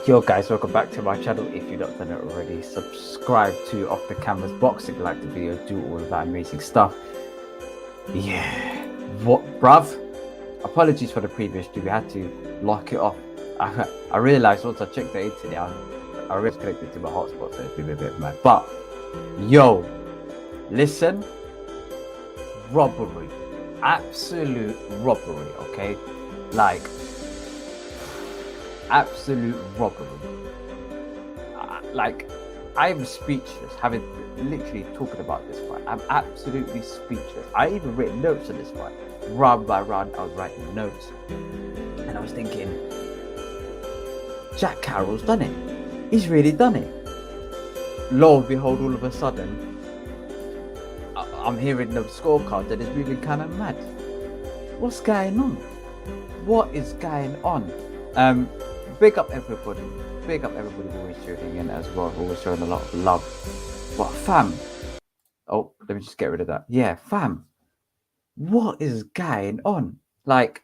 Yo guys, welcome back to my channel. If you've not done it already, subscribe to Off the Canvas Boxing, like the video, do all of that amazing stuff. Yeah, what bruv? Apologies for the previous video, we had to lock it off. I realized once I checked the internet, I realized connected to my hotspot, so it's been a bit mad. But yo, listen, robbery, absolute robbery, okay? Like, absolute robbery. Like, I'm speechless having literally talking about this fight. I'm absolutely speechless. I even written notes on this fight. Round by round, I was writing notes. And I was thinking, Jack Carroll's done it. He's really done it. Lo and behold, all of a sudden, I'm hearing the scorecards and it's moving kind of mad. What's going on? What is going on? Big up everybody. Big up everybody who always tuning in as well, always showing a lot of love. But fam, oh, let me just get rid of that. Yeah, fam, what is going on? Like,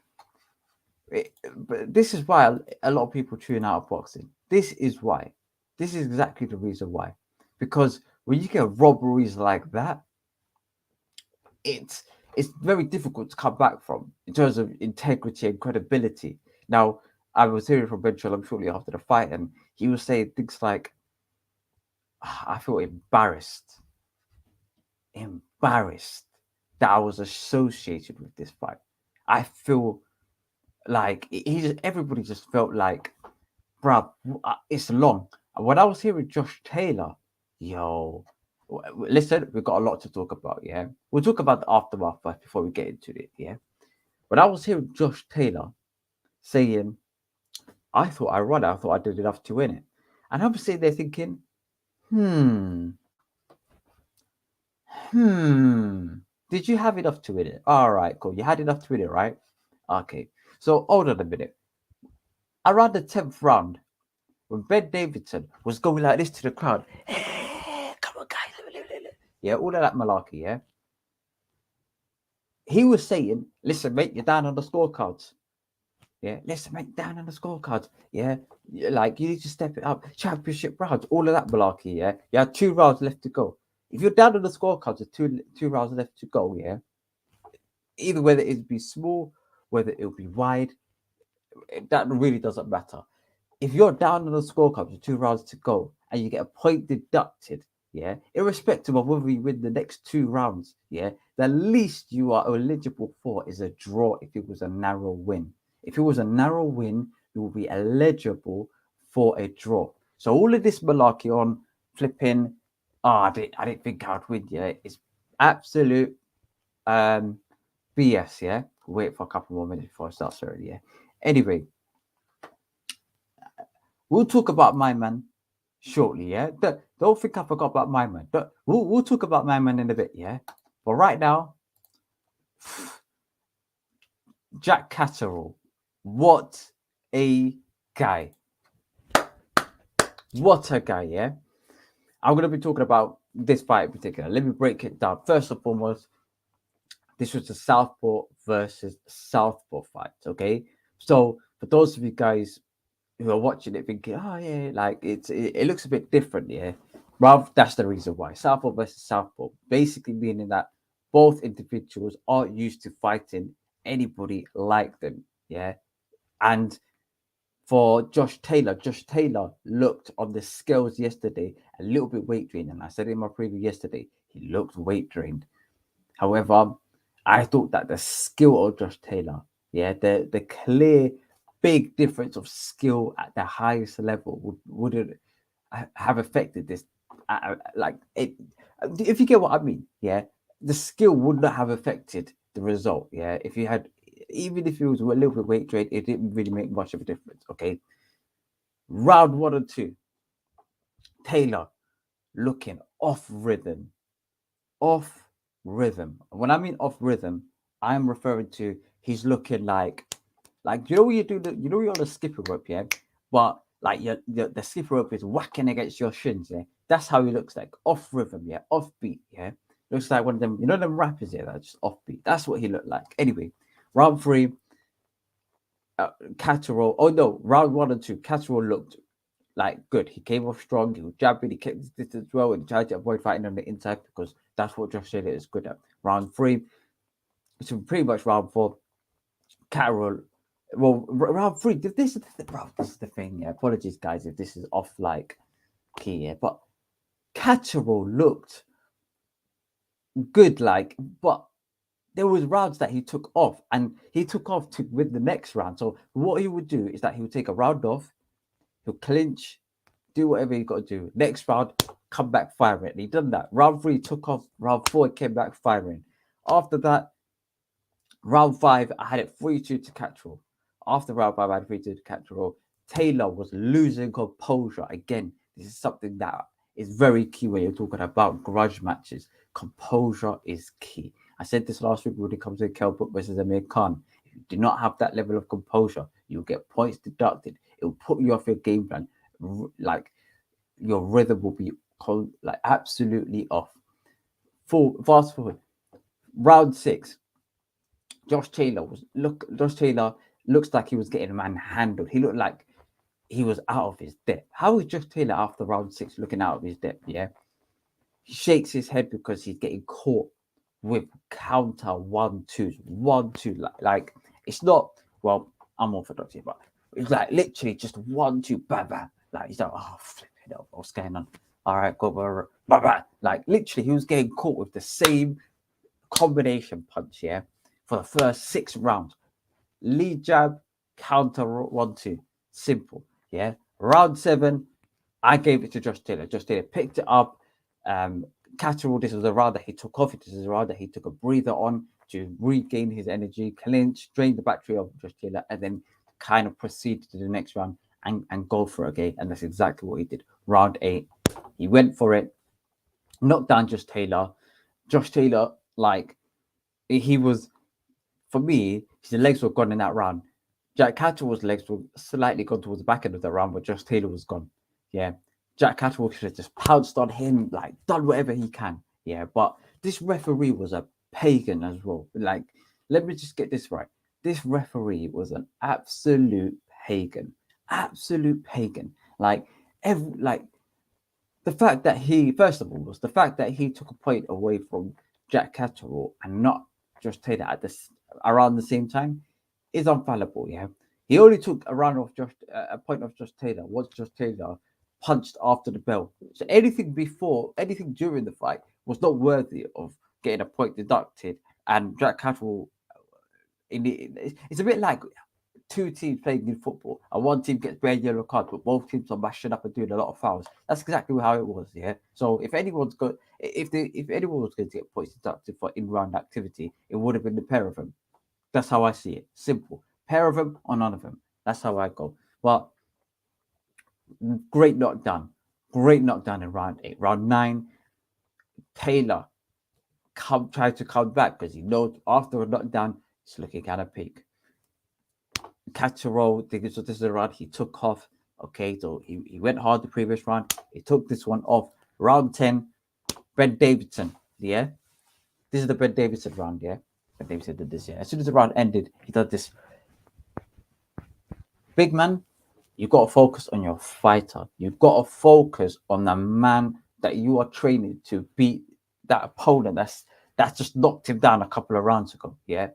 but this is why a lot of people tune out of boxing. This is why. This is exactly the reason why. Because when you get robberies like that, it's very difficult to come back from in terms of integrity and credibility. Now, I was hearing from Ben Shalom shortly after the fight, and he was saying things like, I feel embarrassed that I was associated with this fight. I feel like everybody just felt like, bruh, it's long. And when I was hearing Josh Taylor, yo, listen, we've got a lot to talk about, yeah? We'll talk about the aftermath first before we get into it, yeah? When I was hearing Josh Taylor saying, I thought I won it, I thought I did enough to win it. And I'm sitting there thinking, did you have enough to win it? All right, cool. You had enough to win it, right? Okay. So hold on a minute. Around the 10th round, when Ben Davidson was going like this to the crowd, hey, come on, guys. Yeah, all of that malarkey, yeah? He was saying, listen, mate, you're down on the scorecards. Yeah, listen, mate, down on the scorecards. Yeah, like you need to step it up. Championship rounds, all of that malarkey, yeah? You had 2 rounds left to go. If you're down on the scorecards with two rounds left to go, yeah, either whether it be small, whether it'll be wide, that really doesn't matter. If you're down on the scorecard with 2 rounds to go and you get a point deducted, yeah, irrespective of whether you win the next 2 rounds, yeah, the least you are eligible for is a draw if it was a narrow win. If it was a narrow win, you will be eligible for a draw. So all of this malarkey on flipping, I didn't think I'd win, yeah, it's absolute BS, yeah. Wait for a couple more minutes before I start sorry, yeah. Anyway, we'll talk about my man shortly, yeah. Don't think I forgot about my man. We'll talk about my man in a bit, yeah. But right now, Jack Catteral, what a guy! What a guy, yeah. I'm gonna be talking about this fight in particular. Let me break it down. First and foremost, this was the Southpaw versus Southpaw fight, okay? So for those of you guys who are watching it thinking, oh yeah, like it looks a bit different, yeah. Well, that's the reason why. Southpaw versus Southpaw, basically meaning that both individuals aren't used to fighting anybody like them, yeah. And for Josh Taylor looked on the scales yesterday a little bit weight drained, and I said in my preview yesterday, he looked weight drained. However, I thought that the skill of Josh Taylor, yeah, the clear big difference of skill at the highest level wouldn't have affected this. Like it, if you get what I mean, yeah, the skill would not have affected the result. Yeah, if you had, even if it was a little bit weight drained, it didn't really make much of a difference. Okay, round 1 and 2, Taylor looking off rhythm, off rhythm. When I mean off rhythm, I'm referring to he's looking like you know when you do you're on a skipper rope, yeah, but like the skipper rope is whacking against your shins, yeah. That's how he looks like, off rhythm, yeah, off beat, yeah. Looks like one of them, you know, them rappers, yeah, that's just off beat. That's what he looked like. Anyway, round 3, Catteral. Oh no, round 1 and 2, Catteral looked like good. He came off strong. He was jabbing. He kept his distance well and tried to avoid fighting on the inside because that's what Josh Taylor is good at. Round three, so pretty much round four. Catteral, well, round three. This is the thing. Yeah, apologies, guys, if this is off like key. Yeah, but Catteral looked good, like, but there was rounds that he took off, and he took off to with the next round. So what he would do is that he would take a round off, he'll clinch, do whatever he got to do. Next round, come back firing. And he done that. Round three took off. Round four came back firing. After that, round five, I had it 3-2 to Catteral. After round five, I had 3-2 to Catteral. Taylor was losing composure again. This is something that is very key when you're talking about grudge matches. Composure is key. I said this last week when it comes to Kell Brook versus Amir Khan. If you do not have that level of composure, you'll get points deducted. It will put you off your game plan. Like your rhythm will be like absolutely off. Fast forward, round six. Josh Taylor looks like he was getting manhandled. He looked like he was out of his depth. How is Josh Taylor after round six looking out of his depth? Yeah, he shakes his head because he's getting caught with counter 1-2s, 1-2. Like it's not, well, I'm orthodox here, but it's like literally just 1-2, bam, bam. Like he's like, oh, flip it up, what's going on? All right, go, bam, bam. Like literally, he was getting caught with the same combination punch, yeah, for the first 6 rounds. Lead jab, counter 1-2. Simple, yeah. Round 7, I gave it to Josh Taylor. Josh Taylor picked it up. Catteral, this was a round that he took off. This is a round that he took a breather on to regain his energy, clinch, drain the battery of Josh Taylor, and then kind of proceed to the next round and go for it again. And that's exactly what he did. Round 8, he went for it, knocked down Josh Taylor. Josh Taylor, like, he was, for me, his legs were gone in that round. Jack Catterall's legs were slightly gone towards the back end of the round, but Josh Taylor was gone. Yeah. Jack Catterall should have just pounced on him, like done whatever he can. Yeah. But this referee was a pagan as well. Like, let me just get this right. This referee was an absolute pagan. Absolute pagan. Like, the fact that he, first of all, was the fact that he took a point away from Jack Catterall and not Josh Taylor at this around the same time is unfallible. Yeah, he only took a point of Josh Taylor once Josh Taylor punched after the bell. So anything before, anything during the fight was not worthy of getting a point deducted. And Jack Catterall, it's a bit like 2 teams playing in football and one team gets bare yellow card, but both teams are mashing up and doing a lot of fouls. That's exactly how it was. Yeah. So if anyone was going to get points deducted for in-round activity, it would have been the pair of them. That's how I see it. Simple. Pair of them or none of them. That's how I go. But great knockdown. Great knockdown in round 8. Round 9, Taylor tried to come back because he knows after a knockdown, it's looking kind of peak. Catteral, this is a round he took off. Okay, so he went hard the previous round. He took this one off. Round 10, Ben Davidson. Yeah, this is the Ben Davidson round. Yeah, Ben Davidson did this. Yeah, as soon as the round ended, he did this. Big man, you got to focus on your fighter. You've got to focus on the man that you are training to beat that opponent that's just knocked him down a couple of rounds ago. Yeah,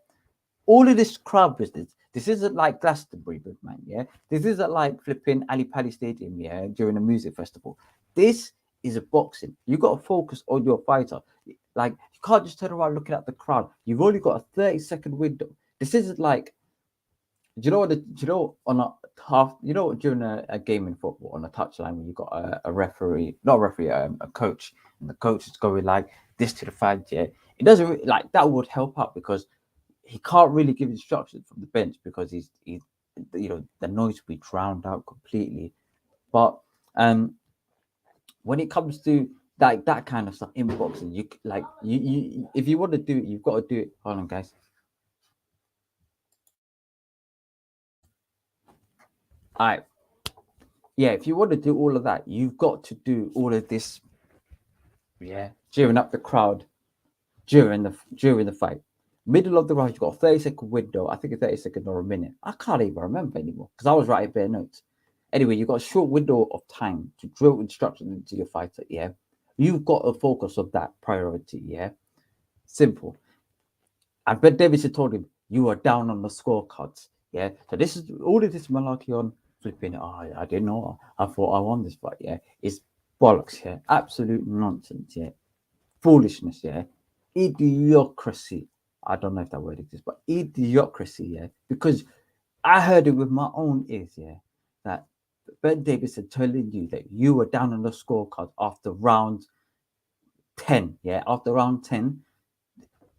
all of this crowd business. This isn't like Glastonbury, big man. Yeah, this isn't like flipping Ali Pali Stadium. Yeah, during a music festival. This is a boxing. You got to focus on your fighter. Like, you can't just turn around looking at the crowd. You've only got a 30-second window. This isn't like, do you know what? Do you know on a half? You know, during a game in football on a touchline when you got a referee, not a referee, a coach, and the coach is going like this to the fans. Yeah, it doesn't like that would help out because he can't really give instructions from the bench because he's the noise will be drowned out completely. But when it comes to that kind of stuff in boxing, you if you want to do it, you've got to do it. Hold on, guys. All right. Yeah, if you want to do all of that, you've got to do all of this. Yeah, cheering up the crowd during the fight. Middle of the round, you've got a 30-second window. I think a 30 second or a minute. I can't even remember anymore because I was writing bare notes. Anyway, you've got a short window of time to drill instruction into your fighter. Yeah, you've got to focus on that priority. Yeah, simple. I bet Davidson told him you are down on the scorecards. Yeah, so this is all of this malarkey on flipping. Oh, I didn't know. I thought I won this fight. Yeah, it's bollocks. Yeah, absolute nonsense. Yeah, foolishness. Yeah, idiocracy. I don't know if that word exists, but idiocracy. Yeah, because I heard it with my own ears. Yeah, that Ben Davidson telling you that you were down on the scorecard after round 10. Yeah, after round 10,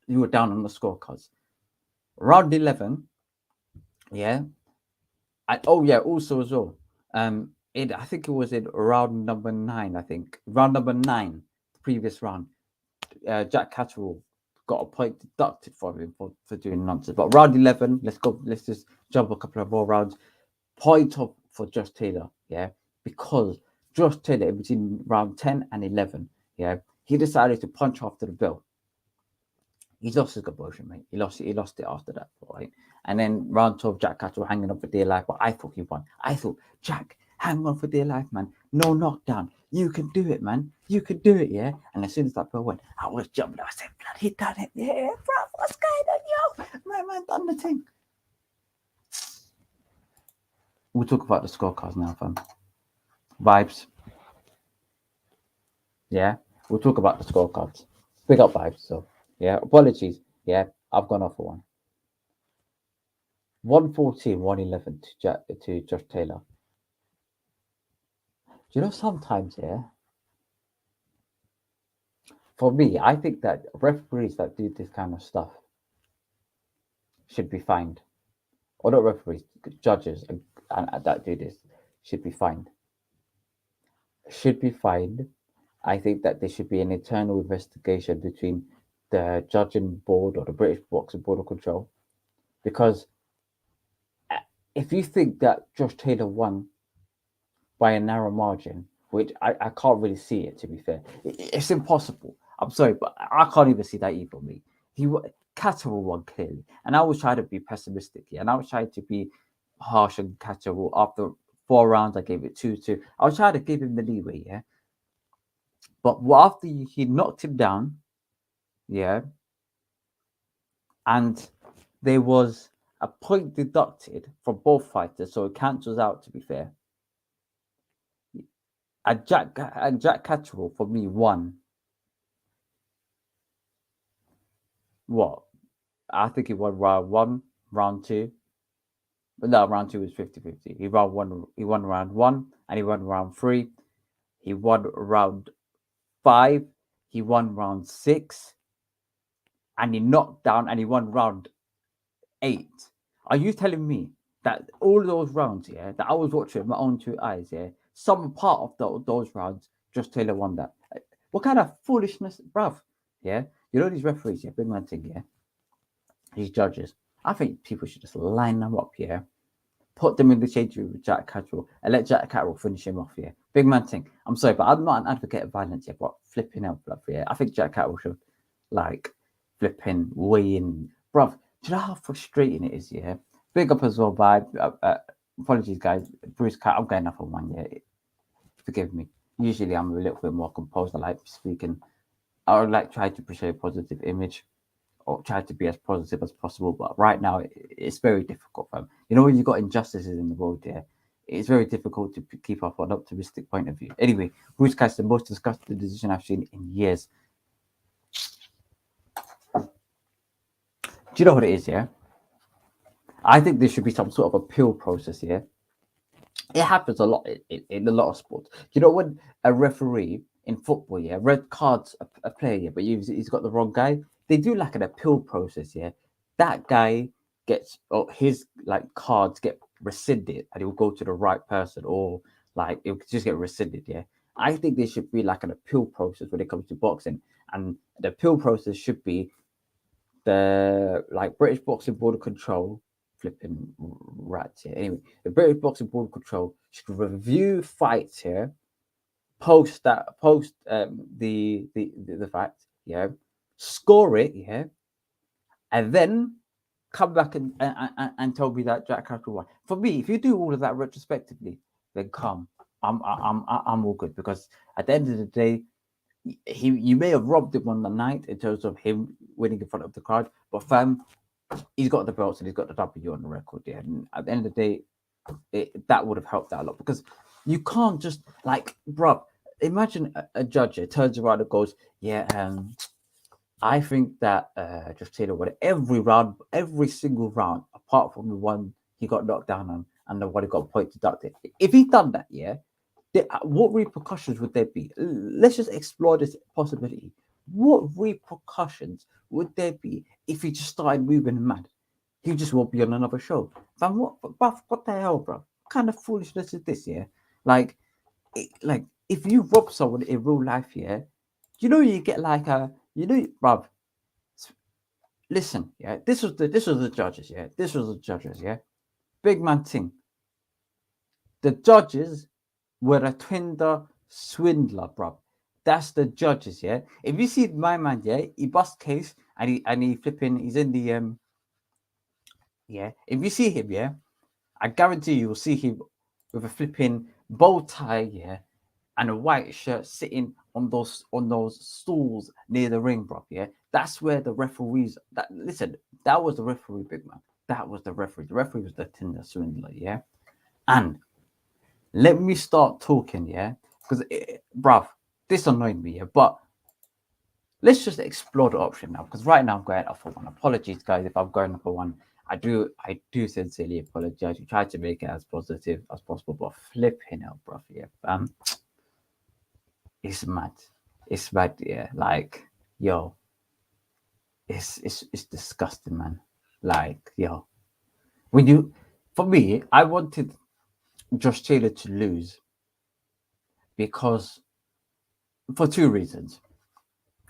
you were down on the scorecards. Round 11, yeah. Oh yeah, also as well. I think it was in round number 9. I think round number 9, the previous round. Jack Catteral got a point deducted from him for doing nonsense. But round 11, let's go. Let's just jump a couple of more rounds. Point up for Josh Taylor, yeah, because Josh Taylor in between round 10 and 11, yeah, he decided to punch after the bell. He lost his composure, mate. He lost it after that, right? And then round 12, Jack Catterall hanging on for dear life. But I thought he won. I thought, Jack, hang on for dear life, man. No knockdown. You can do it, man. You can do it, yeah. And as soon as that bell went, I was jumping. I said, blood, he done it. Yeah, bro, what's going on, yo? My man done the thing. We'll talk about the scorecards now, fam. Vibes. Yeah. We'll talk about the scorecards. Big up vibes. So, yeah. Apologies. Yeah. I've gone off for one. 114, 111 to Josh Taylor. Do you know sometimes, yeah, for me, I think that referees that do this kind of stuff should be fined. Or not referees, judges and that do this should be fined. Should be fined. I think that there should be an internal investigation between the judging board or the British Boxing Board of Control. Because if you think that Josh Taylor won by a narrow margin, which I can't really see it, to be fair. It's impossible. I'm sorry, but I can't even see that either, me. Catteral won clearly. And I was trying to be pessimistic here. And I was trying to be harsh on Catteral. After 4 rounds, I gave it 2-2. I was trying to give him the leeway, yeah. But after he knocked him down, yeah, and there was a point deducted from both fighters, so it cancels out, to be fair. And Jack Catterall for me won. What? I think he won round 1, round 2. But no, round 2 was 50-50. He won round 1 and he won round 3. He won round 5. He won round 6. And he knocked down and he won round 8. Are you telling me that all those rounds, yeah, that I was watching with my own 2 eyes, yeah, some part of those rounds, Josh Taylor won that? What kind of foolishness, bruv? Yeah, you know these referees, yeah, big man thing, yeah, these judges. I think people should just line them up, yeah, put them in the change room with Jack Catterall and let Jack Catterall finish him off, yeah. Big man thing. I'm sorry, but I'm not an advocate of violence, yeah, but flipping out, bruv, yeah. I think Jack Catterall should, like, flipping weigh in, bruv. Do you know how frustrating it is, yeah? Big up as well, by apologies, guys. Bruce Cat, I'm going off on one, yeah. Forgive me. Usually I'm a little bit more composed. I like speaking. I would like try to portray a positive image or try to be as positive as possible. But right now, it's very difficult. You know, when you've got injustices in the world, yeah, it's very difficult to keep up an optimistic point of view. Anyway, Bruce Cat's the most disgusting decision I've seen in years. Do you know what it is, yeah? I think there should be some sort of appeal process here. It happens a lot in a lot of sports. You know, when a referee in football, yeah, red cards a player, yeah, but he's got the wrong guy, they do like an appeal process, yeah. That guy gets, or his like cards get rescinded and it will go to the right person, or like it will just get rescinded, yeah. I think there should be like an appeal process when it comes to boxing, and the appeal process should be the like British Boxing Board of Control, flipping rats here. Anyway, the British Boxing Board of Control should review fights here, post the fact, yeah, score it, yeah, and then come back and tell me that Jack Catterall won. For me, if you do all of that retrospectively, then come. I'm all good because at the end of the day, you may have robbed him on the night in terms of him winning in front of the crowd, but fam, he's got the belts and he's got the W on the record. Yeah, and at the end of the day, that would have helped out a lot because you can't just like, bro. Imagine a judge turns around and goes, "Yeah, I think that just Taylor won every round, every single round, apart from the one he got knocked down on and the one he got a point deducted." If he done that, yeah, what repercussions would there be? Let's just explore this possibility. What repercussions would there be if he just started moving mad? He just won't be on another show. Fam, what the hell, bro? What kind of foolishness is this? Yeah, like, like if you rob someone in real life, yeah, you get like bruv. Listen, yeah, this was the judges, yeah, this was the judges, yeah. Big man thing. The judges were a Twinder swindler, bro. That's the judges, yeah. If you see my man, yeah, he bust case and he flipping, he's in the yeah. If you see him, yeah, I guarantee you will see him with a flipping bow tie, yeah, and a white shirt sitting on those stools near the ring, bro. Yeah, that's where the referees. That was the referee, big man. That was the referee. The referee was the Tinder swindler, yeah. And let me start talking, yeah, because, bruv, this annoyed me, yeah. But let's just explore the option now, because right now I'm going up for one. Apologies, guys, if I'm going up for one. I do sincerely apologize. We try to make it as positive as possible, but flipping hell, bruv, yeah. It's mad. It's mad, yeah. Like, yo, it's disgusting, man. Like, yo, when you, for me, I wanted Josh Taylor to lose because for two reasons.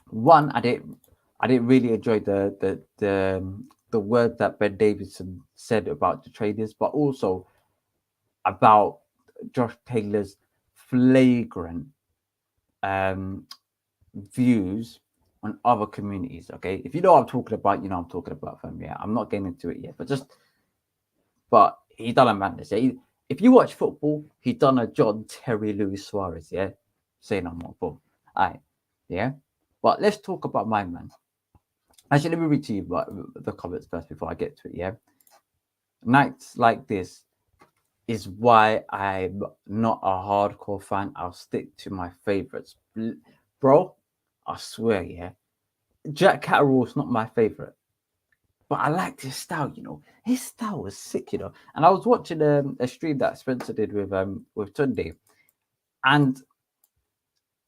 One, I didn't really enjoy the word that Ben Davidson said about the traders, but also about Josh Taylor's flagrant um views on other communities. Okay, if you know what I'm talking about, you know what I'm talking about, fam. Yeah, I'm not getting into it yet, but he done a madness. Yeah, if you watch football, he done a John Terry Luis Suarez. Yeah, say no more. Boom. All right. Yeah, but let's talk about my man. Actually, let me read to you the comments first before I get to it. Yeah, nights like this is why I'm not a hardcore fan. I'll stick to my favorites, bro. I swear, yeah. Jack Catteral is not my favorite, but I liked his style. His style was sick. And I was watching a stream that Spencer did with Tunde, and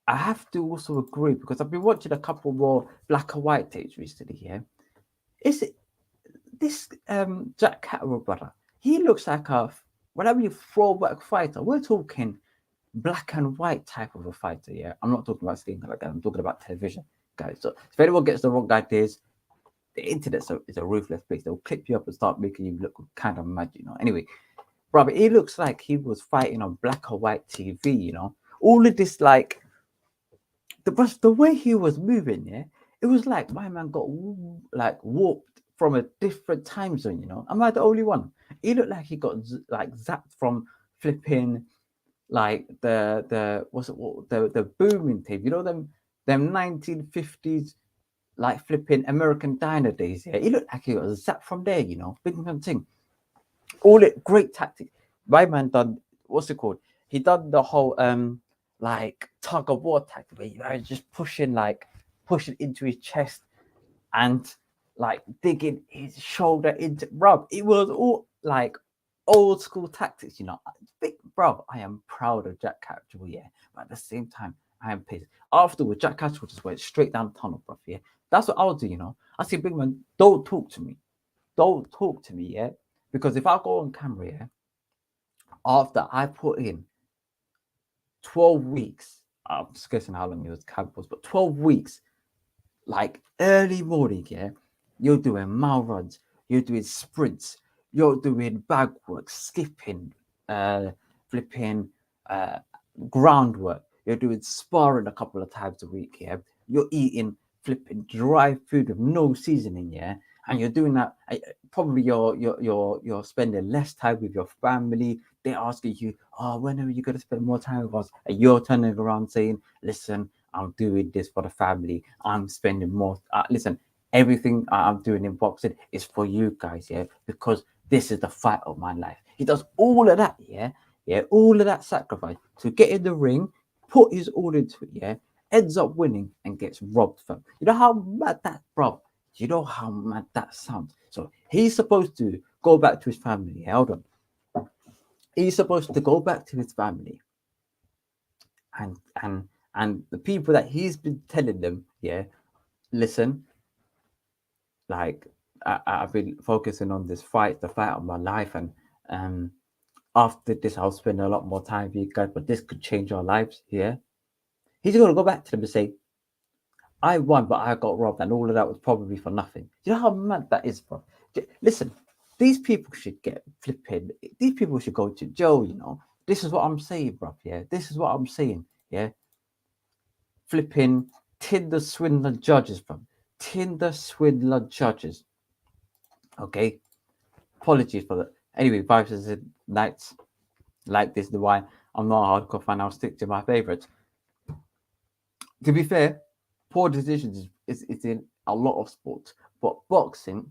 I have to also agree because I've been watching a couple more black and white tapes recently. Yeah, is it this Jack Catteral brother? He looks like whenever you throwback fighter. We're talking black and white type of a fighter. Yeah, I'm not talking about skin color guys. I'm talking about television guys. So if anyone gets the wrong ideas, the internet is a ruthless place. They'll clip you up and start making you look kind of mad. Anyway, brother, he looks like he was fighting on black and white TV. All of this like the way he was moving. Yeah, it was like my man got like warped from a different time zone. Am I the only one? He looked like he got like zapped from flipping like the what's it the booming tape. Them 1950s like flipping American Diner days. Yeah, he looked like he got zapped from there. Big man thing. All it great tactic. My man done what's it called? He done the whole like tug of war tactic where just pushing into his chest and like digging his shoulder into rub. It was all like old school tactics. Big bro. I am proud of Jack Catteral, yeah, but at the same time, I am pissed. Afterwards, Jack Catteral just went straight down the tunnel, bro. Yeah, that's what I'll do. I say, big man, don't talk to me. Don't talk to me, yeah, because if I go on camera, yeah, after I put in 12 weeks, I'm just guessing how long it was camp was, but 12 weeks like early morning, yeah, you're doing mile runs, you're doing sprints, you're doing bag work, skipping, flipping, uh, groundwork, you're doing sparring a couple of times a week, yeah, you're eating flipping dry food with no seasoning, yeah, and you're doing that. Probably you're spending less time with your family, they're asking you, oh, when are you going to spend more time with us? And you're turning around saying, listen, I'm doing this for the family. I'm spending more. Listen, everything I'm doing in boxing is for you guys, yeah, because this is the fight of my life. He does all of that, yeah, all of that sacrifice to get in the ring, put his all into it, yeah, ends up winning and gets robbed from. You know how mad that, bro? You know how mad that sounds. So he's supposed to go back to his family. Hold on. He's supposed to go back to his family, and the people that he's been telling them, yeah, listen, like I've been focusing on this fight, the fight of my life, and um, after this, I'll spend a lot more time with you guys, but this could change our lives. Yeah, he's gonna go back to them and say, I won, but I got robbed, and all of that was probably for nothing. Do you know how mad that is, bro? Listen, these people should get flipping. These people should go to jail. You know, this is what I'm saying, bro. Yeah, this is what I'm saying. Yeah, flipping Tinder swindler judges, bro. Tinder swindler judges. Okay, apologies for that. Anyway, vibes and nights like this. The why I'm not a hardcore fan. I'll stick to my favorites. To be fair, poor decisions is in a lot of sports, but boxing,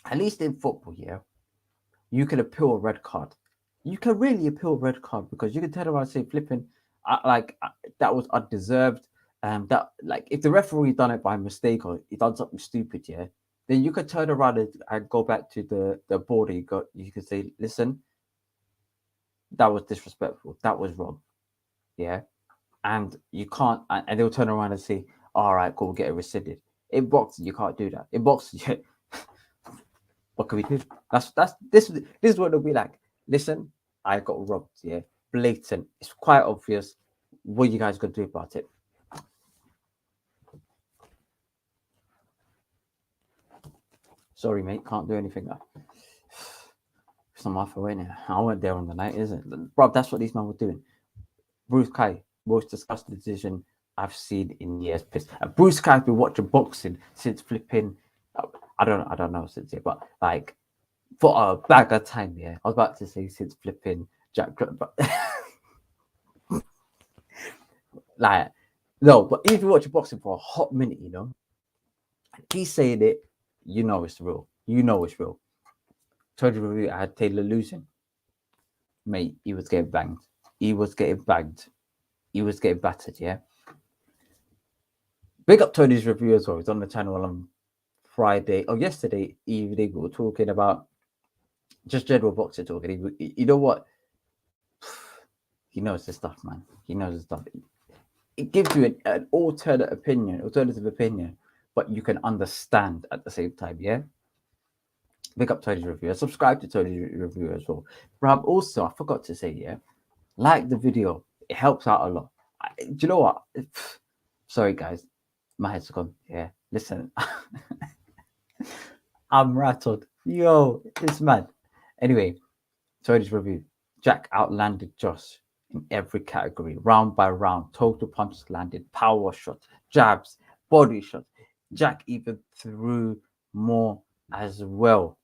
at least in football, yeah, you can appeal a red card. You can really appeal a red card because you can turn around and say, flipping, that was undeserved. That like if the referee done it by mistake or he done something stupid, yeah, then you could turn around and go back to the board. And you could say, listen, that was disrespectful. That was wrong. Yeah, and you can't, and they'll turn around and say, all right, cool, get it rescinded. In boxing, you can't do that. In boxing, what can we do? That's this is what it'll be like. Listen, I got robbed. Yeah, blatant. It's quite obvious. What you guys gonna do about it? Sorry, mate, can't do anything. It's not my fault, innit? I weren't there on the night, is it? Bro, that's what these men were doing. Bruce Kai, most disgusting decision I've seen in years. Piss. Bruce Kai's been watching boxing since flipping. I don't know since it, but like for a bag of time. Yeah, I was about to say since flipping Jack, but like no. But if you watch boxing for a hot minute, you know, he's saying it. You know it's real. You know it's real. Told you review. I had Taylor losing. Mate, he was getting banged. He was getting banged. He was getting battered. Yeah. Big up Tony's review as well. It's on the channel on Friday or yesterday evening. We were talking about just general boxing talking. You know what? He knows this stuff, man. He knows this stuff. It gives you an alternative opinion, but you can understand at the same time. Yeah. Big up Tony's review. Subscribe to Tony's review as well. Rob, also, I forgot to say, yeah, like the video. It helps out a lot. Do you know what? Sorry, guys. My head's gone. Yeah. Listen. I'm rattled. Yo, it's mad. Anyway, Tony's review. Jack outlanded Josh in every category, round by round. Total punches landed, power shots, jabs, body shots. Jack even threw more as well.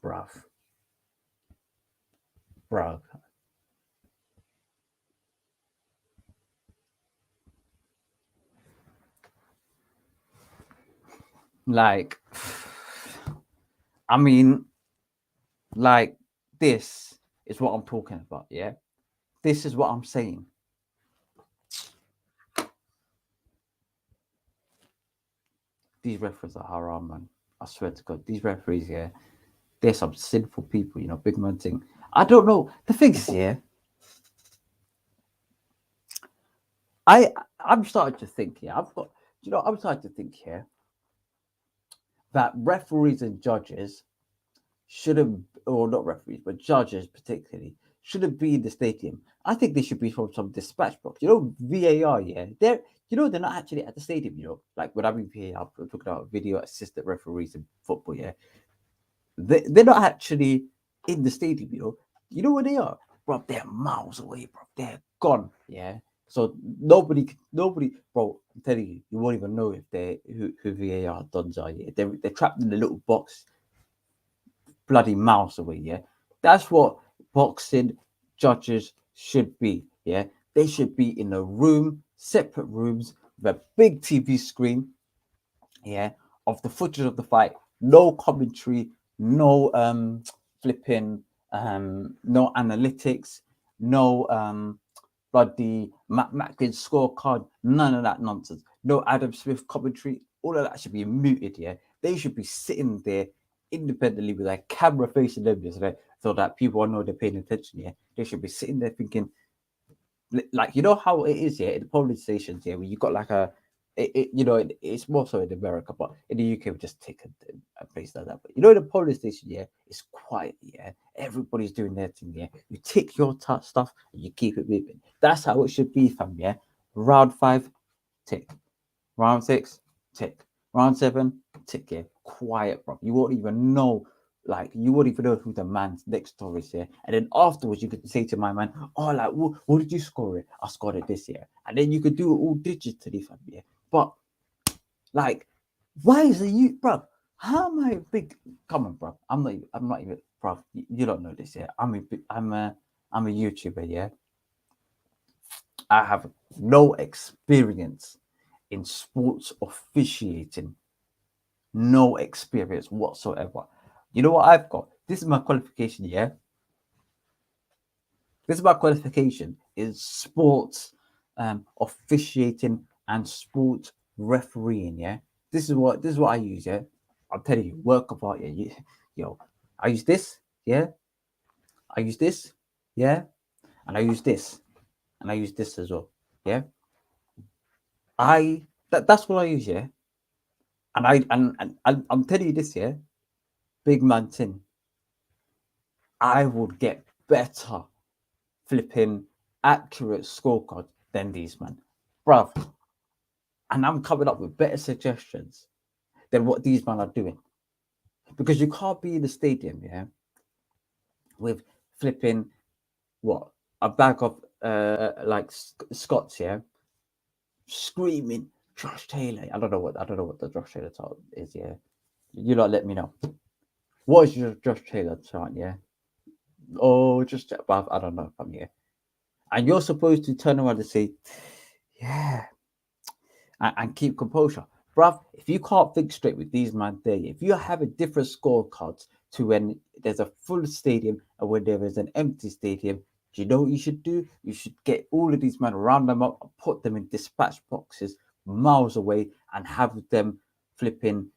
Bruv. Bruv. Like, I mean, like, this is what I'm talking about, yeah? This is what I'm saying. These referees are haram, man. I swear to God, these referees, yeah, they're some sinful people, you know, big man thing. I don't know. The thing is, yeah, I'm starting to think, yeah, I'm starting to think here that referees and judges shouldn't, or not referees, but judges particularly, shouldn't be in the stadium. I think they should be from some dispatch box. You know, VAR, yeah, they're not actually at the stadium. You know, like when I mean VAR, I'm talking about video assistant referees in football. Yeah, they're not actually in the stadium. You know where they are, bro. They're miles away, bro. They're gone. Yeah. So nobody, bro. I'm telling you, you won't even know if they're who VAR dons are. Yeah, they're trapped in a little box bloody miles away. Yeah, that's what boxing judges should be. Yeah, they should be in a room, separate rooms with a big TV screen. Yeah, of the footage of the fight, no commentary, no flipping, no analytics, no bloody Matt Macklin scorecard, none of that nonsense. No Adam Smith commentary, all of that should be muted. Yeah, they should be sitting there independently with a camera facing them, so that people know they're paying attention. Yeah, they should be sitting there thinking, like, you know how it is, yeah, in the polling stations, yeah, where you got like it's more so in America, but in the UK we just take a place like that. But you know, the polling station, yeah, it's quiet, yeah, everybody's doing their thing, yeah. You tick your stuff and you keep it moving. That's how it should be, fam. Yeah, round 5, tick. Round 6, tick. Round 7, tick. Yeah, quiet, bro. You won't even know. Like, you wouldn't even know who the man's next door is here. And then afterwards, you could say to my man, oh, like, what did you score it? I scored it this year. And then you could do it all digitally, fam, yeah. But, like, why is it you, bro? How am I big? Come on, bro. I'm not even, bro. You don't know this, yeah. I'm a YouTuber, yeah. I have no experience in sports officiating, no experience whatsoever. You know what I've got? This is my qualification, yeah. This is my qualification is sports officiating and sports refereeing, yeah. This is what I use, yeah. I'm telling you, work of art, yeah. Yo, I use this, yeah. I use this, yeah, and I use this, and I use this as well, yeah. That's what I use, yeah. And I'm telling you this, yeah, big man thing. I would get better flipping accurate scorecard than these man, bruv. And I'm coming up with better suggestions than what these men are doing, because you can't be in the stadium, yeah, with flipping what, a bag of like Scots, yeah, screaming Josh Taylor. I don't know what the Josh Taylor chant is, yeah. You lot let me know. What is your Josh Taylor chant, yeah? Oh, just above. I don't know, from here. And you're supposed to turn around and say, yeah, and keep composure. Bruv, if you can't think straight with these man there, if you have a different scorecards to when there's a full stadium and when there is an empty stadium, do you know what you should do? You should get all of these men, round them up, and put them in dispatch boxes miles away and have them flipping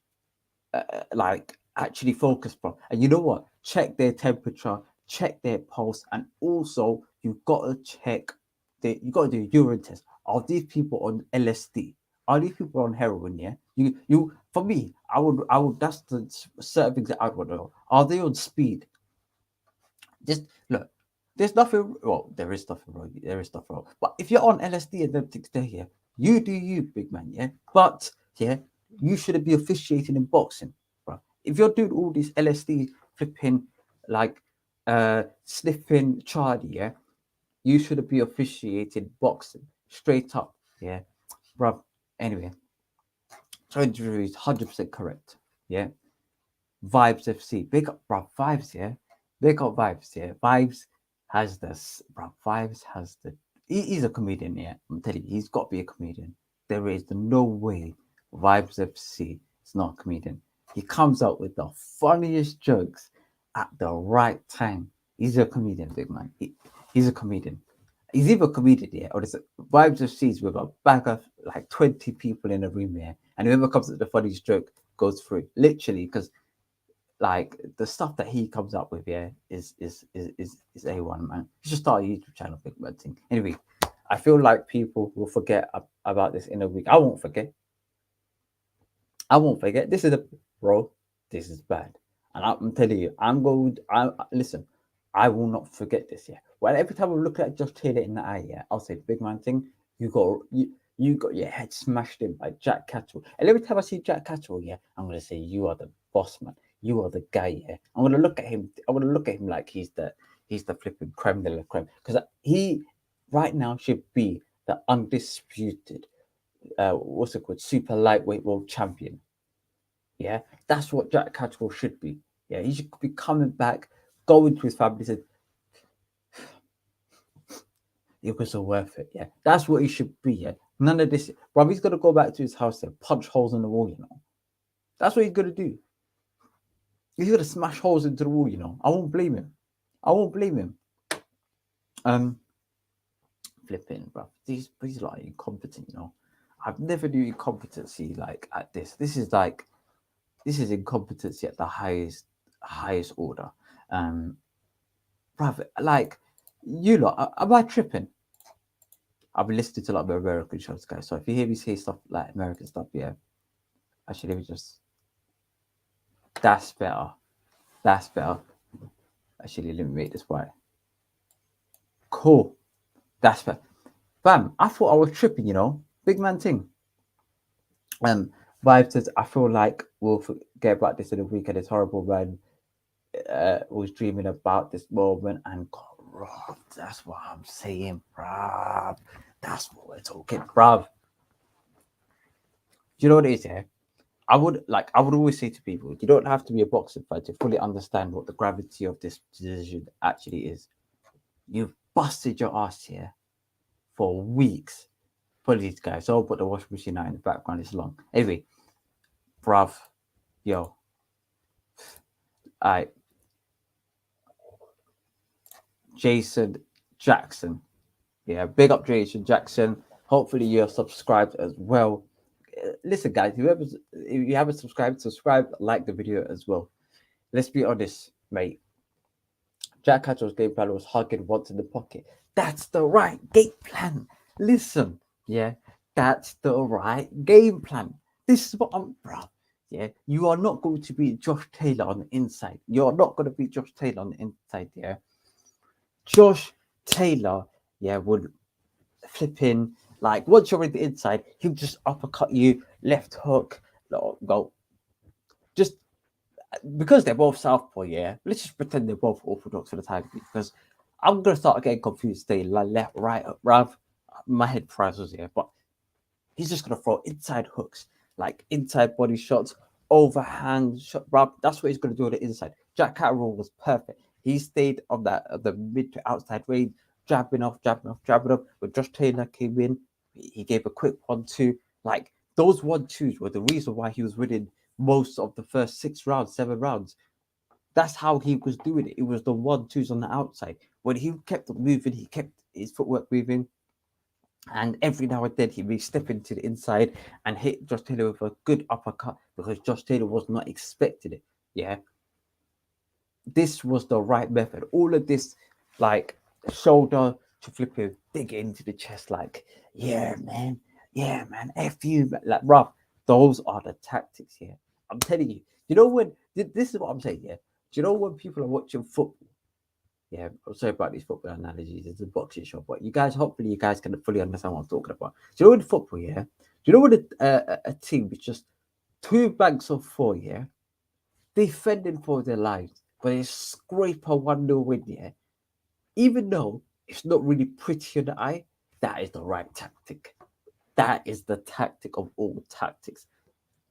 like actually focus, bro. And you know what? Check their temperature, check their pulse, and also you've got to check. You got to do a urine test. Are these people on LSD? Are these people on heroin? Yeah. You. For me, I would. That's the certain things that I would know. Are they on speed? Just look. There's nothing. Well, there is stuff wrong. There is stuff wrong. But if you're on LSD and them things there, yeah, you do you, big man. Yeah. But yeah, you shouldn't be officiating in boxing, bro. If you're doing all this LSD flipping, like sniffing Charlie, yeah, you shouldn't be officiating boxing straight up, yeah, bro. Anyway, Treasury is 100% correct, yeah. Vibes FC, big up, bro. Vibes, yeah, big up Vibes, yeah. Vibes has this, bro. Vibes has the. He's a comedian, yeah. I'm telling you, he's got to be a comedian. There is no way Vibes FC is not a comedian. He comes out with the funniest jokes at the right time. He's a comedian, big man. He's a comedian. He's either a comedian, yeah, or there's Vibes FC's with a bag of like 20 people in a room, yeah, and whoever comes up with the funniest joke goes through. Literally, because like the stuff that he comes up with, yeah, is A1, man. You should start a YouTube channel, big man thing. Anyway, I feel like people will forget about this in a week. I won't forget. I won't forget. This is a bro. This is bad, and I'm telling you, I'm going. I listen. I will not forget this. Yeah. Well, every time I look at Josh Taylor in the eye, yeah, I'll say, "Big man thing, you got your head smashed in by Jack Catteral." And every time I see Jack Catteral, yeah, I'm gonna say, "You are the boss, man. You are the guy." Yeah. I'm gonna look at him. I'm gonna look at him like he's the flipping creme de la creme, because he right now should be the undisputed what's it called, super lightweight world champion. Yeah, that's what Jack Catterall should be. Yeah, he should be coming back, going to his family, said it was all worth it. Yeah, that's what he should be. Yeah, none of this, bro. He's gonna go back to his house and punch holes in the wall. You know, that's what he's gonna do. He's gonna smash holes into the wall. You know, I won't blame him. I won't blame him. Um, flipping, bro. These like incompetent. You know, I've never knew incompetency like at this. This is incompetency at the highest order. Bruv, like you lot, am I tripping? I've been listening to a lot of American shows, guys. So if you hear me say stuff like American stuff, yeah, actually, let me just. That's better. That's better. Actually, let me make this white. Cool. That's better. Bam. I thought I was tripping, you know. Big man thing. Vibe says, I feel like we'll forget about this in a weekend. It's horrible, man. Was dreaming about this moment and got robbed. That's what I'm saying, bruv. That's what we're talking, bruv. Do you know what it is, yeah? I would always say to people, you don't have to be a boxing fan to fully understand what the gravity of this decision actually is. You've busted your ass here for weeks for these guys. So I'll put the washing machine out in the background. It's long. Anyway, bruv, yo, I Jason Jackson. Yeah, big up Jason Jackson. Hopefully you're subscribed as well. Listen, guys, if you haven't subscribe, like the video as well. Let's be honest, mate. Jack Catterall's game plan was hugging once in the pocket. That's the right game plan. Listen, yeah, that's the right game plan. This is what I'm, bro. Yeah, you are not going to beat Josh Taylor on the inside. You're not going to beat Josh Taylor on the inside, yeah. Josh Taylor, yeah, would flip in. Like, once you're in the inside, he'll just uppercut you, left hook, go. Just because they're both southpaw, yeah. Let's just pretend they're both orthodox for the time being, because I'm gonna start getting confused. Stay like left, right, Rav. My head frazzles here, but he's just gonna throw inside hooks, like inside body shots, overhand shot. Rav, that's what he's gonna do on the inside. Jack Catterall was perfect. He stayed on the mid to outside range, jabbing off. When Josh Taylor came in, he gave a quick 1-2. Like, those 1-2s were the reason why he was winning most of the first 6 rounds, 7 rounds. That's how he was doing it. It was the 1-2s on the outside. When he kept moving, he kept his footwork moving. And every now and then he may step into the inside and hit Josh Taylor with a good uppercut because Josh Taylor was not expecting it. Yeah. This was the right method. All of this, like, shoulder to flip him, dig into the chest, like, yeah, man, F you, man. Like, rough. Those are the tactics here. I'm telling you. You know when this is what I'm saying, yeah. Do you know when people are watching football? Yeah, I'm sorry about these football analogies. It's a boxing show, but hopefully, you guys can fully understand what I'm talking about. Do you know in football, yeah? Do you know when a team with just 2 banks of 4, yeah, defending for their lives, but they scrape a 1-0 win, yeah? Even though it's not really pretty in the eye, that is the right tactic. That is the tactic of all tactics.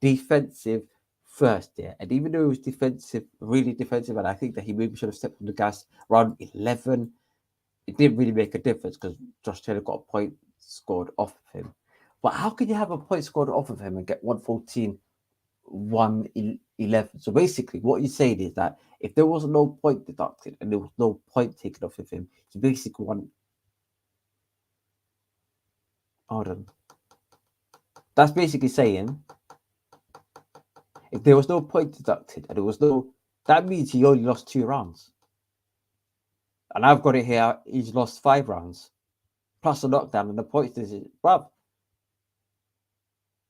Defensive first, yeah. And even though it was defensive, really defensive, and I think that he maybe should have stepped on the gas around 11, it didn't really make a difference because Josh Taylor got a point scored off of him. But how can you have a point scored off of him and get 114, 111? So basically, what you're saying is that if there was no point deducted and there was no point taken off of him, he basically won. Hold on. That's basically saying if there was no point deducted and there was no, that means he only lost 2 rounds. And I've got it here, he's lost 5 rounds. Plus a knockdown and the points decision. Well,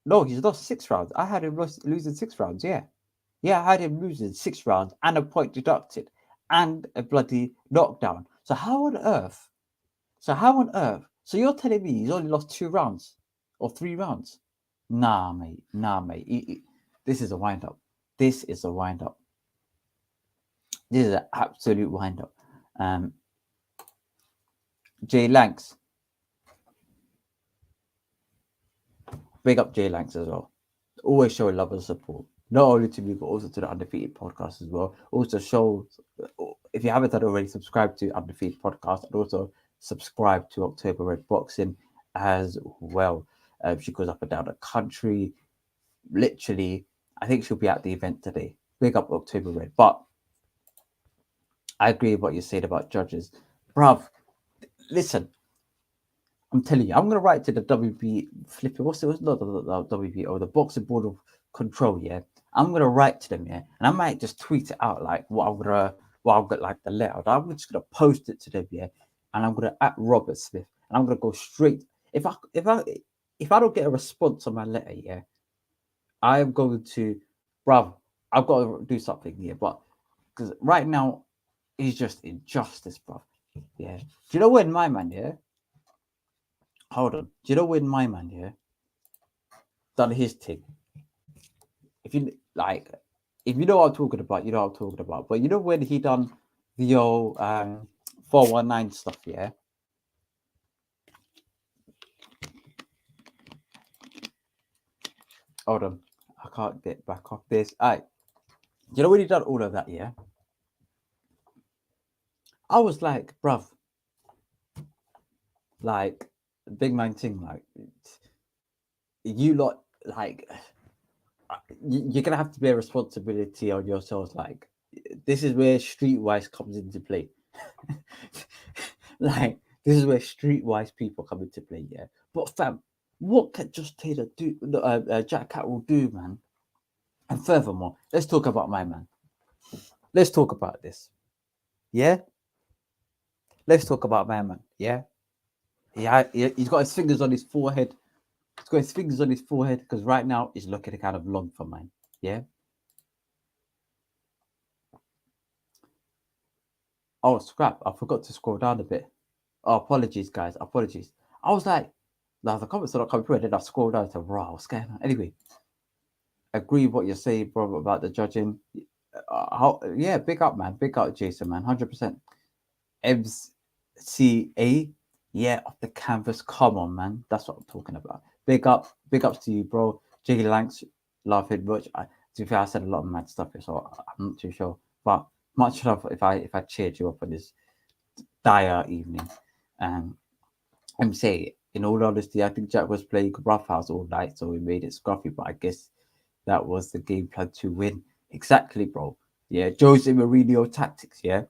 no, he's lost 6 rounds. I had him losing 6 rounds, yeah. Yeah, I had him losing 6 rounds and a point deducted and a bloody knockdown. So how on earth? So you're telling me he's only lost 2 rounds or 3 rounds? Nah, mate. This is a wind up. This is an absolute wind up. Jay Lanks. Big up Jay Lanks as well. Always showing love and support. not only to me but also to the Undefeated podcast as well. Also, show if you haven't done already, subscribe to Undefeated podcast and also subscribe to October Red Boxing as well. She goes up and down the country. Literally, I think she'll be at the event today. Big up October Red. But I agree with what you said about judges. Bruv, listen, I'm telling you, I'm gonna write to the WB flipping what's it was not the WB or the Boxing Board of Control, yeah. I'm gonna write to them, yeah, and I might just tweet it out like what I've got like the letter. I'm just gonna post it to them, yeah, and I'm gonna at Robert Smith, and I'm gonna go straight. If I don't get a response on my letter, yeah, I am going to, bruv, I've got to do something here, but because right now it's just injustice, bruv. Yeah. Do you know when my man, yeah? Hold on. Do you know when my man, yeah, done his thing? If you like, if you know what I'm talking about, you know what I'm talking about. But you know when he done the old 419 stuff, yeah? Hold on. I can't get back off this. Alright. You know when he done all of that, yeah? I was like, bruv, like big man thing, like you lot like you're gonna have to bear responsibility on yourselves. Like this is where streetwise comes into play. Like this is where streetwise people come into play. Yeah, but fam, what can Josh Taylor do? Jack Catteral do, man? And furthermore, let's talk about my man. Let's talk about this. Yeah, let's talk about my man. Yeah, yeah, he's got his fingers on his forehead. He's got his fingers on his forehead because right now he's looking kind of long for mine. Yeah. Oh, scrap. I forgot to scroll down a bit. Oh, apologies, guys. Apologies. I was like, now the comments are not coming through. And then I scrolled down to, wow, what's going on? Anyway, agree with what you're saying, bro, about the judging. Yeah, big up, man. Big up, Jason, man. 100%. MCA, yeah, off the canvas. Come on, man. That's what I'm talking about. Big ups to you, bro. Jiggy Lanks, laughing much. To be fair, I said a lot of mad stuff here, so I'm not too sure. But much love if I cheered you up on this dire evening. I'm saying, in all honesty, I think Jack was playing roughhouse all night, so we made it scruffy. But I guess that was the game plan to win. Exactly, bro. Yeah, Jose Mourinho tactics. Yeah,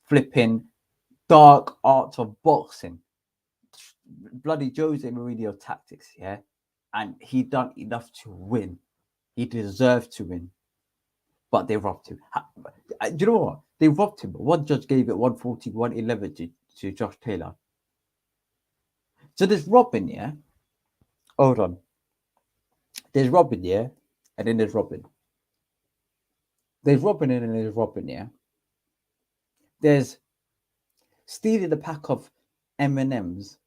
flipping dark art of boxing. Bloody Jose Mourinho tactics. Yeah, and he done enough to win. He deserved to win, but they robbed him. Do you know what? They robbed him. One judge gave it 140, 111 to Josh Taylor. So there's Robin, yeah. Hold on. There's Robin, yeah, and then there's Robin. There's Robin and then there's Robin, yeah. There's stealing a pack of M&Ms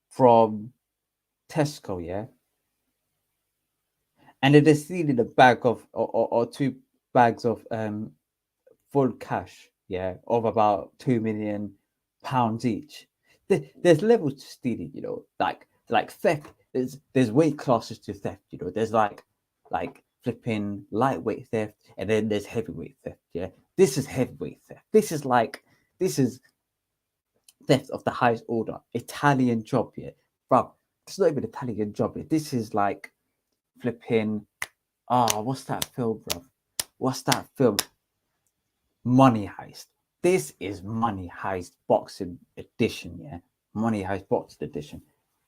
from Tesco, yeah, and then they're stealing a bag of or two bags of full cash, yeah, of about £2 million each. There's levels to stealing, you know, like theft. There's weight classes to theft, you know. There's like flipping lightweight theft, and then there's heavyweight theft. Yeah, this is heavyweight theft. This is theft of the highest order. Italian job, yeah, bro. It's not even Italian job. Yeah. This is like flipping. What's that film, bro? What's that film? Money Heist. This is Money Heist Boxing Edition, yeah. Money Heist Boxing Edition,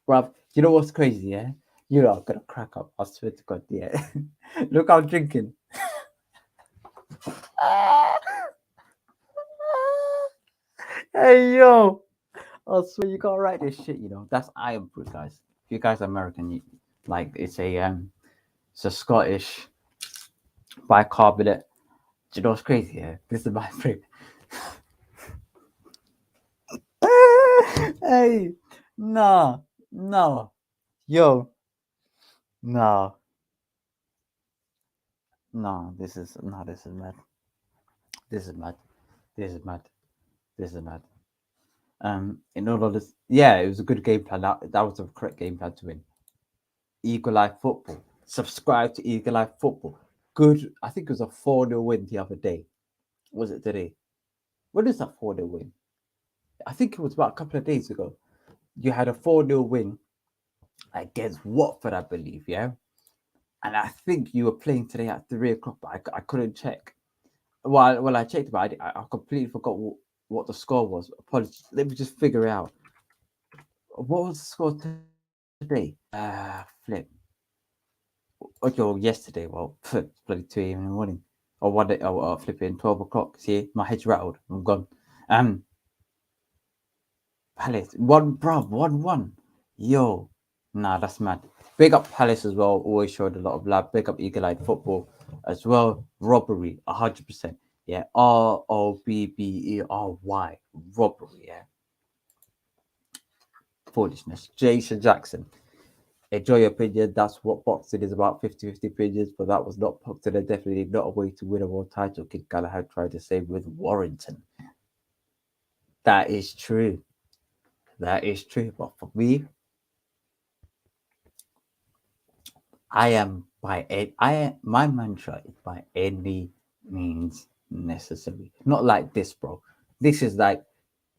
bruv. You know what's crazy, yeah? You know I'm gonna crack up. I swear to God, yeah. Look, I'm drinking. Hey yo, I swear you can't write this shit. You know that's iron proof, guys. If you guys are American, like it's a Scottish bicarbonate. Do you know what's crazy? Yeah, this is my favorite. Hey, no, no, yo, no, no. This is mad. This is mad. This is mad. This is mad. In all of this, yeah, it was a good game plan. That was the correct game plan to win. Eagle Eye Football. Subscribe to Eagle Eye Football. good. I think it was a 4-0 win the other day. Was it today? When is that 4-0 win? I think it was about a couple of days ago. You had a 4-0 win against Watford, I believe, yeah? And I think you were playing today at 3 o'clock, but I couldn't check. Well, I checked, but I completely forgot what the score was. Apologies. Let me just figure it out. What was the score today? Flip. Okay, well, yesterday. Well, it's bloody 2 a.m. in the morning. Or one day, flipping 12 o'clock. See, my head's rattled. I'm gone. Palace, 1-1. Yo, nah, that's mad. Big up Palace as well. Always showed a lot of love. Big up Eagle Eyed Football as well. Robbery, 100%. Yeah, Robbery. Robbery, yeah. Foolishness. Jason Jackson. Enjoy your opinion. That's what boxing is about. 50-50 opinions, but that was not boxing. And definitely not a way to win a world title. Kid Gallagher tried the same with Warrington. That is true. That is true. But for me, my mantra is by any means necessary. Not like this, bro. This is like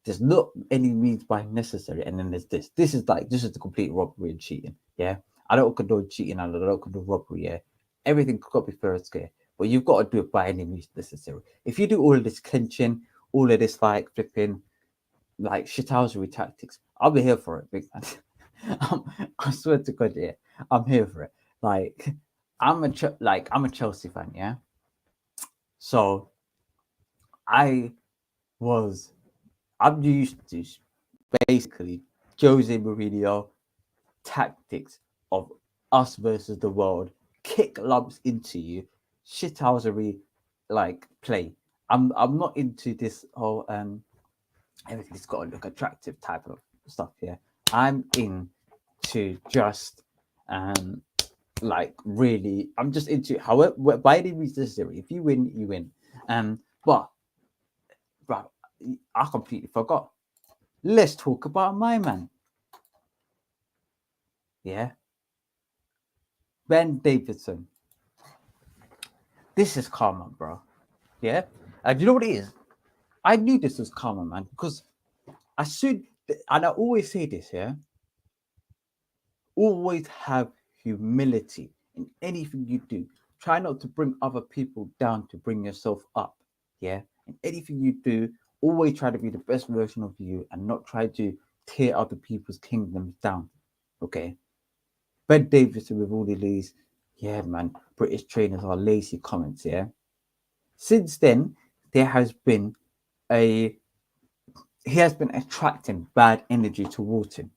there's not any means by necessary, and then there's this. This is the complete robbery and cheating. Yeah. I don't condone cheating and I don't condone robbery, yeah. Everything got to be fair and square. But you've got to do it by any means necessary. If you do all of this clinching, all of this like flipping like shithousery tactics, I'll be here for it, big man. I swear to God, yeah, I'm here for it. Like, I'm a Chelsea fan, yeah. So I was, I'm used to basically Jose Mourinho tactics of us versus the world, kick lumps into you, shithousery like play. I'm not into this whole everything's got to look attractive type of stuff here. I'm into just like really, I'm just into however by any means necessary. If you win, you win. But bro, I completely forgot. Let's talk about my man. Yeah, Ben Davidson. This is karma, bro. Yeah, and you know what it is? I knew this was karma, man, because I should, and I always say this, yeah. Always have humility in anything you do. Try not to bring other people down to bring yourself up. Yeah. In anything you do, always try to be the best version of you and not try to tear other people's kingdoms down. Okay. Ben Davidson with all of these, yeah, man, British trainers are lazy comments. Yeah. Since then, there has been he has been attracting bad energy towards him.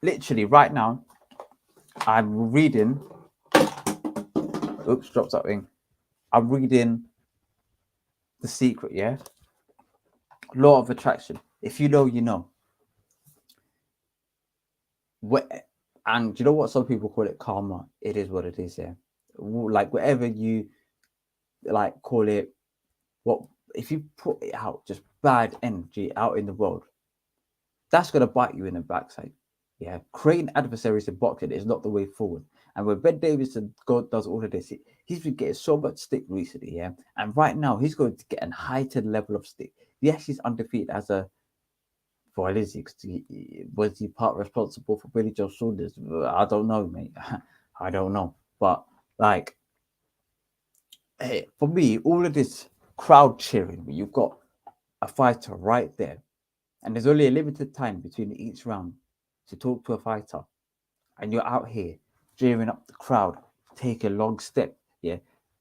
Literally, right now, I'm reading. Oops, dropped something. I'm reading The Secret, yeah? Law of Attraction. If you know, you know. And you know what? Some people call it karma. It is what it is, yeah. Like, whatever you like call it, what if you put it out, just bad energy out in the world, that's going to bite you in the backside. Yeah, creating adversaries in boxing is not the way forward. And when Ben Davidson does all of this, he's been getting so much stick recently. Yeah, and right now he's going to get a heightened level of stick. Yes, he's undefeated as a. What is he? Was he part responsible for Billy Joe Saunders? I don't know, mate. I don't know. But like, hey, for me, all of this crowd cheering, you've got a fighter right there, and there's only a limited time between each round to talk to a fighter, and you're out here cheering up the crowd, take a long step, yeah,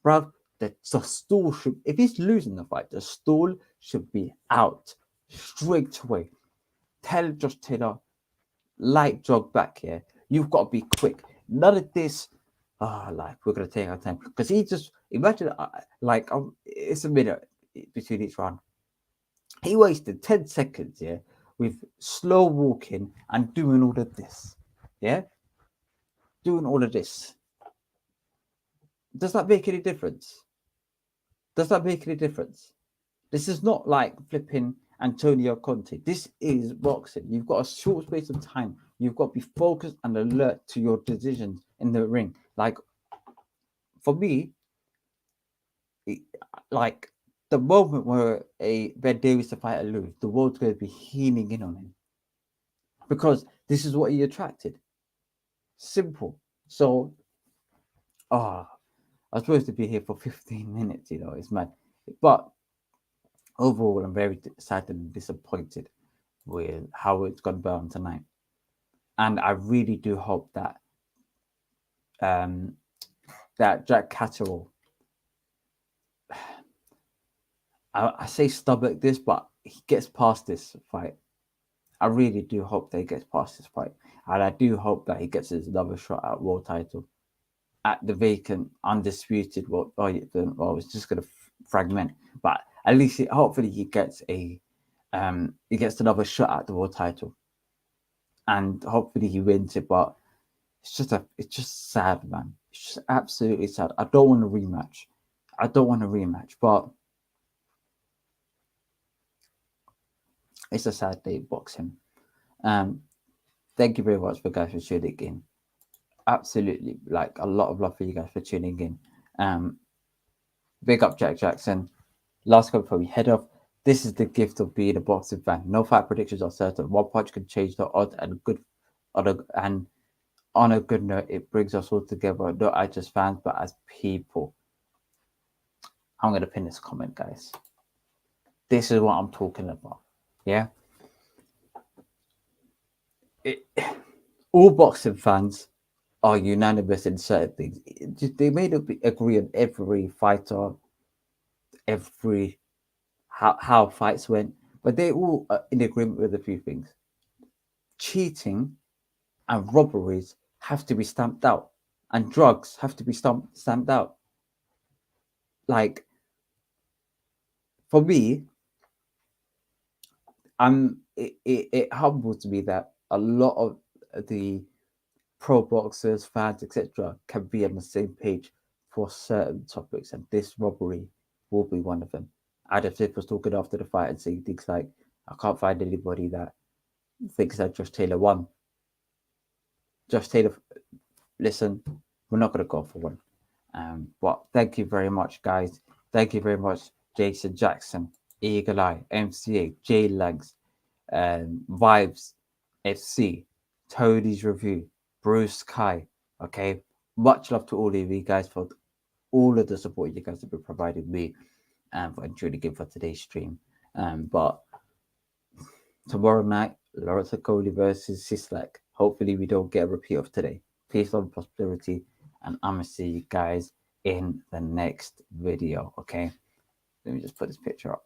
bruv. The stool should, if he's losing the fight, the stool should be out straight away. Tell Josh Taylor, light jog back here. You've got to be quick. None of this, like we're gonna take our time because he just imagine it's a minute between each round. He wasted 10 seconds, yeah, with slow walking and doing all of this. Yeah? Doing all of this. Does that make any difference? Does that make any difference? This is not like flipping Antonio Conte. This is boxing. You've got a short space of time. You've got to be focused and alert to your decisions in the ring. Like, for me, it, like the moment where a Ben Davis to fighter lose, the world's going to be heening in on him because this is what he attracted. Simple. So, I was supposed to be here for 15 minutes. It's mad. But overall, I'm very sad and disappointed with how it's gone down tonight, and I really do hope that that Jack Catteral, I say stomach this, but he gets past this fight. I really do hope that he gets past this fight, and I do hope that he gets his another shot at world title, at the vacant, undisputed world. Well, it's just gonna fragment, but at least hopefully he gets another shot at the world title, and hopefully he wins it. But it's just sad, man. It's just absolutely sad. I don't want a rematch. But it's a sad day boxing. Thank you very much for guys for tuning in. Absolutely, like a lot of love for you guys for tuning in. Big up Jack Jackson. Last comment before we head off. This is the gift of being a boxing fan. No fight predictions are certain. One punch can change the odds, and on a good note, it brings us all together, not as just fans, but as people. I'm gonna pin this comment, guys. This is what I'm talking about. Yeah. All boxing fans are unanimous in certain things. They may not agree on every fighter, every how fights went, but they all are in agreement with a few things. Cheating and robberies have to be stamped out, and drugs have to be stamped out. Like, for me, it humbles me that a lot of the pro boxers, fans, etc., can be on the same page for certain topics, and this robbery will be one of them. Adam Smith was talking after the fight and saying things like, "I can't find anybody that thinks that Josh Taylor won." Josh Taylor, listen, we're not going to go for one. But thank you very much, guys. Thank you very much, Jason Jackson, Eagle Eye, MCA, J Lags, Vibes, FC, Tony's Review, Bruce Kai. Okay, much love to all of you guys for all of the support you guys have been providing me and for tuning in for today's stream. But tomorrow night, Lawrence Okoli versus Sislak. Hopefully, we don't get a repeat of today. Peace, love, and prosperity, and I'm gonna see you guys in the next video. Okay, let me just put this picture up.